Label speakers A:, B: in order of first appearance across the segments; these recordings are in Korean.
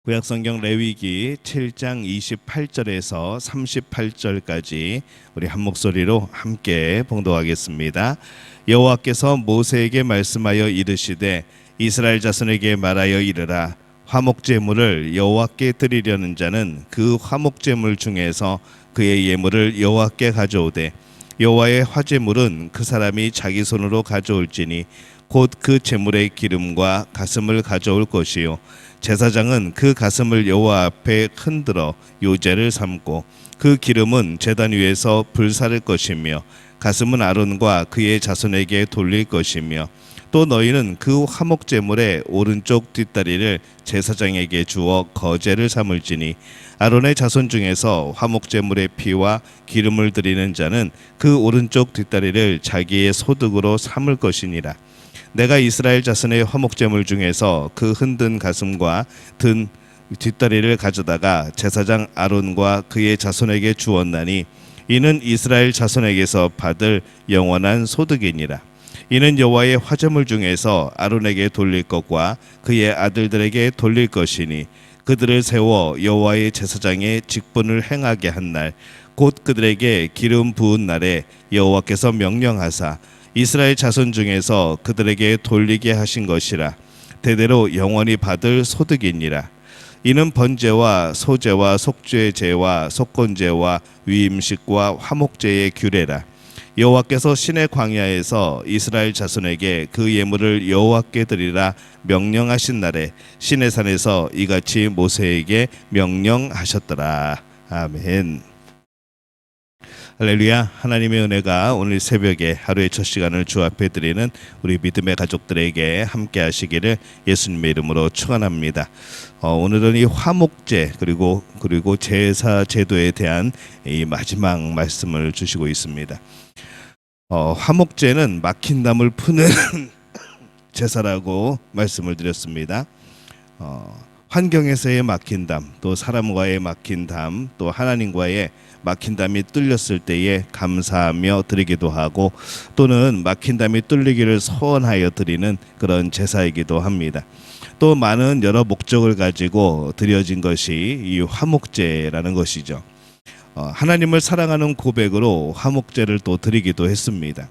A: 구약성경 레위기 7장 28절에서 38절까지 우리 한 목소리로 함께 봉독하겠습니다. 여호와께서 모세에게 말씀하여 이르시되 이스라엘 자손에게 말하여 이르라. 화목제물을 여호와께 드리려는 자는 그 화목제물 중에서 그의 예물을 여호와께 가져오되 여호와의 화제물은 그 사람이 자기 손으로 가져올지니 곧 그 제물의 기름과 가슴을 가져올 것이요 제사장은 그 가슴을 여호와 앞에 흔들어 요제를 삼고 그 기름은 제단 위에서 불사를 것이며 가슴은 아론과 그의 자손에게 돌릴 것이며 또 너희는 그 화목제물의 오른쪽 뒷다리를 제사장에게 주어 거제를 삼을지니 아론의 자손 중에서 화목제물의 피와 기름을 드리는 자는 그 오른쪽 뒷다리를 자기의 소득으로 삼을 것이니라. 내가 이스라엘 자손의 화목제물 중에서 그 흔든 가슴과 든 뒷다리를 가져다가 제사장 아론과 그의 자손에게 주었나니 이는 이스라엘 자손에게서 받을 영원한 소득이니라. 이는 여호와의 화제물 중에서 아론에게 돌릴 것과 그의 아들들에게 돌릴 것이니 그들을 세워 여호와의 제사장의 직분을 행하게 한 날 곧 그들에게 기름 부은 날에 여호와께서 명령하사 이스라엘 자손 중에서 그들에게 돌리게 하신 것이라. 대대로 영원히 받을 소득이니라. 이는 번제와 소제와 속죄제와 속건제와 위임식과 화목제의 규례라. 여호와께서 시내 광야에서 이스라엘 자손에게 그 예물을 여호와께 드리라 명령하신 날에 시내산에서 이같이 모세에게 명령하셨더라. 아멘. 할렐루야. 하나님의 은혜가 오늘 새벽에 하루의 첫 시간을 주 앞에 드리는 우리 믿음의 가족들에게 함께 하시기를 예수님의 이름으로 축원합니다. 오늘은 이 화목제 그리고 제사 제도에 대한 이 마지막 말씀을 주시고 있습니다. 화목제는 막힌 담을 푸는 제사라고 말씀을 드렸습니다. 환경에서의 막힌 담, 또 사람과의 막힌 담, 또 하나님과의 막힌 담이 뚫렸을 때에 감사하며 드리기도 하고 또는 막힌 담이 뚫리기를 소원하여 드리는 그런 제사이기도 합니다. 또 많은 여러 목적을 가지고 드려진 것이 이 화목제라는 것이죠. 하나님을 사랑하는 고백으로 화목제를 또 드리기도 했습니다.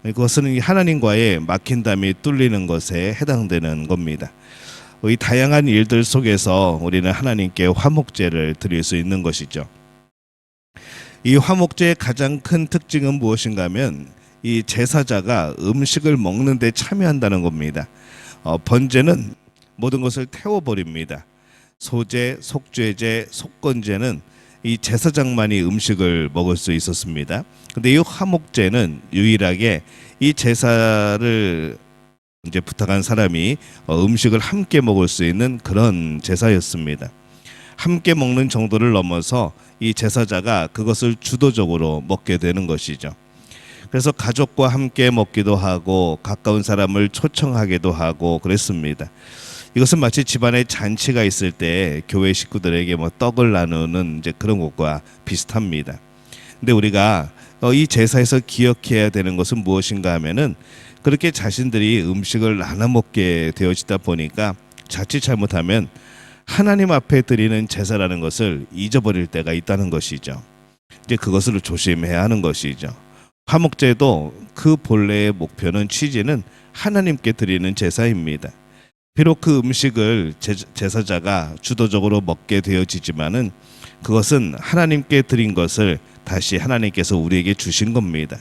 A: 그것은 하나님과의 막힌 담이 뚫리는 것에 해당되는 겁니다. 이 다양한 일들 속에서 우리는 하나님께 화목제를 드릴 수 있는 것이죠. 이 화목제의 가장 큰 특징은 무엇인가 하면 이 제사자가 음식을 먹는 데 참여한다는 겁니다. 번제는 모든 것을 태워버립니다. 소제, 속죄제, 속건제는 이 제사장만이 음식을 먹을 수 있었습니다. 근데 이 화목제는 유일하게 이 제사를 이제 부탁한 사람이 음식을 함께 먹을 수 있는 그런 제사였습니다. 함께 먹는 정도를 넘어서 이 제사자가 그것을 주도적으로 먹게 되는 것이죠. 그래서 가족과 함께 먹기도 하고 가까운 사람을 초청하기도 하고 그랬습니다. 이것은 마치 집안에 잔치가 있을 때 교회 식구들에게 떡을 나누는 이제 그런 것과 비슷합니다. 근데 우리가 이 제사에서 기억해야 되는 것은 무엇인가 하면은 그렇게 자신들이 음식을 나눠 먹게 되어지다 보니까 자칫 잘못하면 하나님 앞에 드리는 제사라는 것을 잊어버릴 때가 있다는 것이죠. 이제 그것을 조심해야 하는 것이죠. 화목제도 그 본래의 목표는 취지는 하나님께 드리는 제사입니다. 비록 그 음식을 제사자가 주도적으로 먹게 되어지지만은 그것은 하나님께 드린 것을 다시 하나님께서 우리에게 주신 겁니다.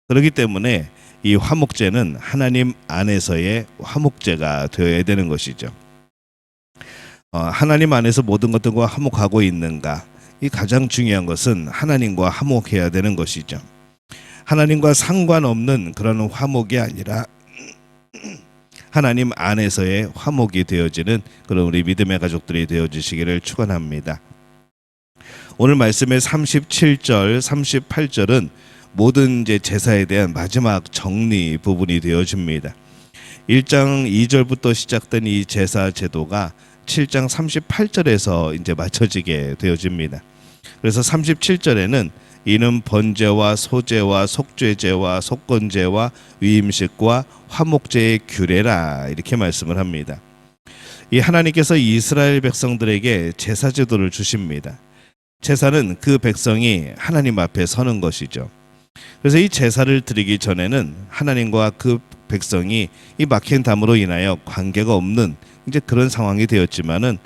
A: 그렇기 때문에 이 화목제는 하나님 안에서의 화목제가 되어야 되는 것이죠. 하나님 안에서 모든 것들과 화목하고 있는가? 이 가장 중요한 것은 하나님과 화목해야 되는 것이죠. 하나님과 상관없는 그런 화목이 아니라 하나님 안에서의 화목이 되어지는 그런 우리 믿음의 가족들이 되어주시기를 축원합니다. 오늘 말씀의 37절, 38절은 모든 제사에 대한 마지막 정리 부분이 되어집니다. 1장 2절부터 시작된 이 제사 제도가 7장 38절에서 이제 맞춰지게 되어집니다. 그래서 37절에는 이는 번제와 소제와 속죄제와 속건제와 위임식과 화목제의 규례라 이렇게 말씀을 합니다. 이 하나님께서 이스라엘 백성들에게 제사 제도를 주십니다. 제사는 그 백성이 하나님 앞에 서는 것이죠. 그래서 이 제사를 드리기 전에는 하나님과 그 백성이 이 막힌 담으로 인하여 관계가 없는 이제 그런 상황이 되었지만은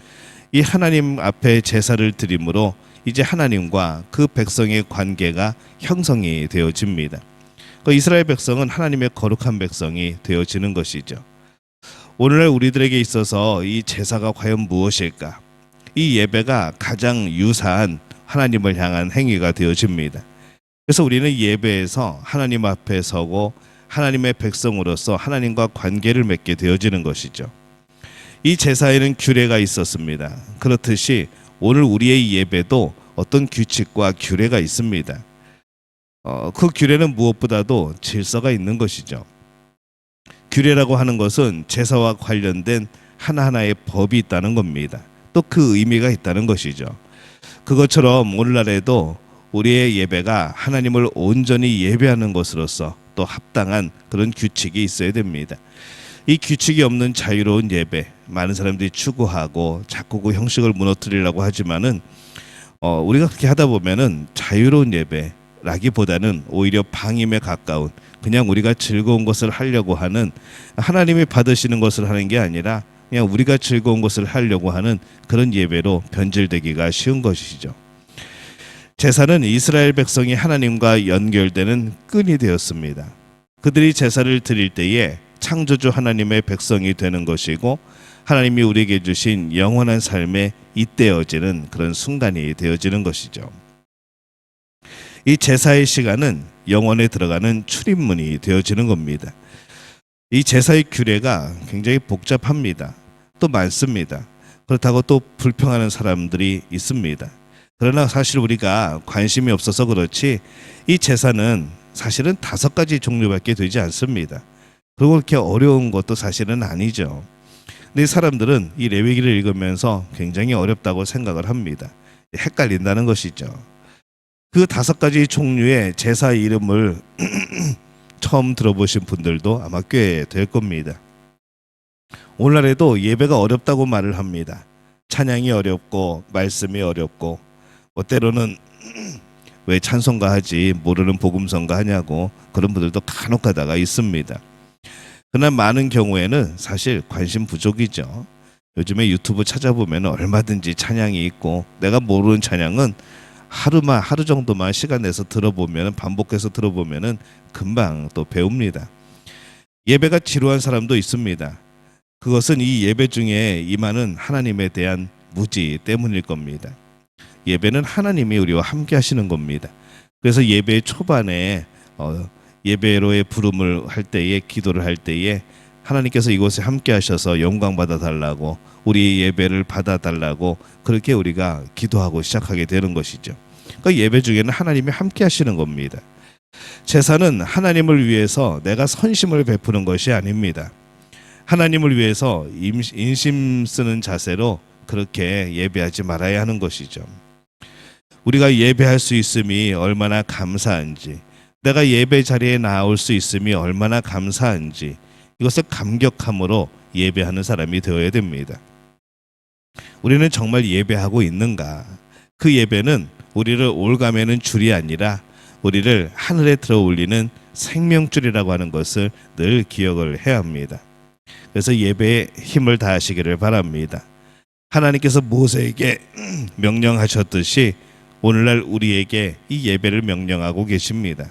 A: 이 하나님 앞에 제사를 드림으로 이제 하나님과 그 백성의 관계가 형성이 되어집니다. 그 이스라엘 백성은 하나님의 거룩한 백성이 되어지는 것이죠. 오늘날 우리들에게 있어서 이 제사가 과연 무엇일까? 이 예배가 가장 유사한 하나님을 향한 행위가 되어집니다. 그래서 우리는 예배에서 하나님 앞에 서고 하나님의 백성으로서 하나님과 관계를 맺게 되어지는 것이죠. 이 제사에는 규례가 있었습니다. 그렇듯이 오늘 우리의 예배도 어떤 규칙과 규례가 있습니다. 그 규례는 무엇보다도 질서가 있는 것이죠. 규례라고 하는 것은 제사와 관련된 하나하나의 법이 있다는 겁니다. 또 그 의미가 있다는 것이죠. 그것처럼 오늘날에도 우리의 예배가 하나님을 온전히 예배하는 것으로서 또 합당한 그런 규칙이 있어야 됩니다. 이 규칙이 없는 자유로운 예배, 많은 사람들이 추구하고 자꾸 그 형식을 무너뜨리려고 하지만은 우리가 그렇게 하다 보면은 자유로운 예배라기보다는 오히려 방임에 가까운, 그냥 우리가 즐거운 것을 하려고 하는, 하나님이 받으시는 것을 하는 게 아니라 그냥 우리가 즐거운 것을 하려고 하는 그런 예배로 변질되기가 쉬운 것이죠. 제사는 이스라엘 백성이 하나님과 연결되는 끈이 되었습니다. 그들이 제사를 드릴 때에 창조주 하나님의 백성이 되는 것이고 하나님이 우리에게 주신 영원한 삶에 잇대어지는 그런 순간이 되어지는 것이죠. 이 제사의 시간은 영원에 들어가는 출입문이 되어지는 겁니다. 이 제사의 규례가 굉장히 복잡합니다. 또 많습니다. 그렇다고 또 불평하는 사람들이 있습니다. 그러나 사실 우리가 관심이 없어서 그렇지 이 제사는 사실은 5가지 종류밖에 되지 않습니다. 그리고 그렇게 어려운 것도 사실은 아니죠. 근데 사람들은 이 레위기를 읽으면서 굉장히 어렵다고 생각을 합니다. 헷갈린다는 것이죠. 그 5가지 종류의 제사 이름을 처음 들어보신 분들도 아마 꽤 될 겁니다. 오늘날에도 예배가 어렵다고 말을 합니다. 찬양이 어렵고 말씀이 어렵고 때로는 왜 찬송가 하지 모르는 복음성가 하냐고 그런 분들도 간혹 가다가 있습니다. 그러나 많은 경우에는 사실 관심 부족이죠. 요즘에 유튜브 찾아보면 얼마든지 찬양이 있고 내가 모르는 찬양은 하루 정도만 시간 내서 들어보면, 반복해서 들어보면 금방 또 배웁니다. 예배가 지루한 사람도 있습니다. 그것은 이 예배 중에 임하는 하나님에 대한 무지 때문일 겁니다. 예배는 하나님이 우리와 함께 하시는 겁니다. 그래서 예배 초반에 예배로의 부름을 할 때에, 기도를 할 때에 하나님께서 이곳에 함께 하셔서 영광 받아 달라고, 우리 예배를 받아 달라고 그렇게 우리가 기도하고 시작하게 되는 것이죠. 그러니까 예배 중에는 하나님이 함께 하시는 겁니다. 제사는 하나님을 위해서 내가 선심을 베푸는 것이 아닙니다. 하나님을 위해서 인심 쓰는 자세로 그렇게 예배하지 말아야 하는 것이죠. 우리가 예배할 수 있음이 얼마나 감사한지, 내가 예배 자리에 나올 수 있음이 얼마나 감사한지, 이것을 감격함으로 예배하는 사람이 되어야 됩니다. 우리는 정말 예배하고 있는가? 그 예배는 우리를 올가매는 줄이 아니라 우리를 하늘에 들어 올리는 생명줄이라고 하는 것을 늘 기억을 해야 합니다. 그래서 예배에 힘을 다하시기를 바랍니다. 하나님께서 모세에게 명령하셨듯이 오늘날 우리에게 이 예배를 명령하고 계십니다.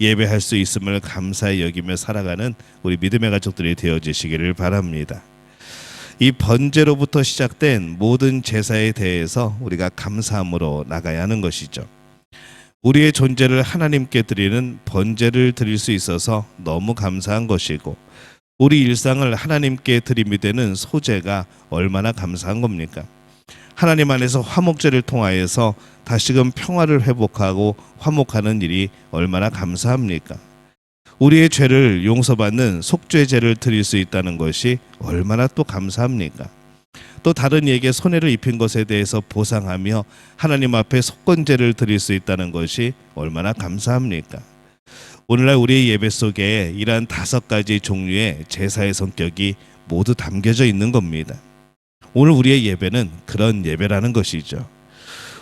A: 예배할 수 있음을 감사히 여기며 살아가는 우리 믿음의 가족들이 되어지시기를 바랍니다. 이 번제로부터 시작된 모든 제사에 대해서 우리가 감사함으로 나가야 하는 것이죠. 우리의 존재를 하나님께 드리는 번제를 드릴 수 있어서 너무 감사한 것이고, 우리 일상을 하나님께 드림이 되는 소제가 얼마나 감사한 겁니까? 하나님 안에서 화목제를 통하여서 다시금 평화를 회복하고 화목하는 일이 얼마나 감사합니까? 우리의 죄를 용서받는 속죄제를 드릴 수 있다는 것이 얼마나 또 감사합니까? 또 다른 이에게 손해를 입힌 것에 대해서 보상하며 하나님 앞에 속건제를 드릴 수 있다는 것이 얼마나 감사합니까? 오늘날 우리의 예배 속에 이러한 5가지 종류의 제사의 성격이 모두 담겨져 있는 겁니다. 오늘 우리의 예배는 그런 예배라는 것이죠.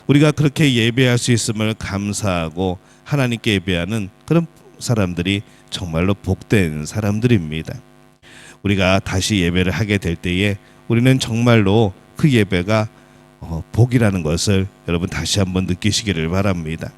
A: 우리가 그렇게 예배할 수 있음을 감사하고 하나님께 예배하는 그런 사람들이 정말로 복된 사람들입니다. 우리가 다시 예배를 하게 될 때에 우리는 정말로 그 예배가 복이라는 것을 여러분 다시 한번 느끼시기를 바랍니다.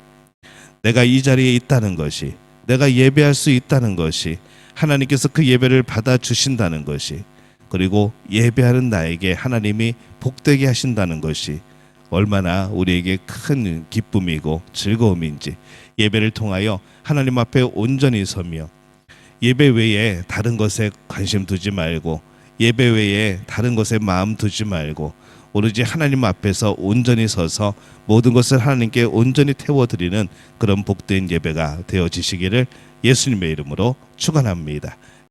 A: 내가 이 자리에 있다는 것이, 내가 예배할 수 있다는 것이, 하나님께서 그 예배를 받아주신다는 것이, 그리고 예배하는 나에게 하나님이 복되게 하신다는 것이 얼마나 우리에게 큰 기쁨이고 즐거움인지, 예배를 통하여 하나님 앞에 온전히 서며 예배 외에 다른 것에 관심 두지 말고, 예배 외에 다른 것에 마음 두지 말고 오로지 하나님 앞에서 온전히 서서 모든 것을 하나님께 온전히 태워드리는 그런 복된 예배가 되어지시기를 예수님의 이름으로 축원합니다.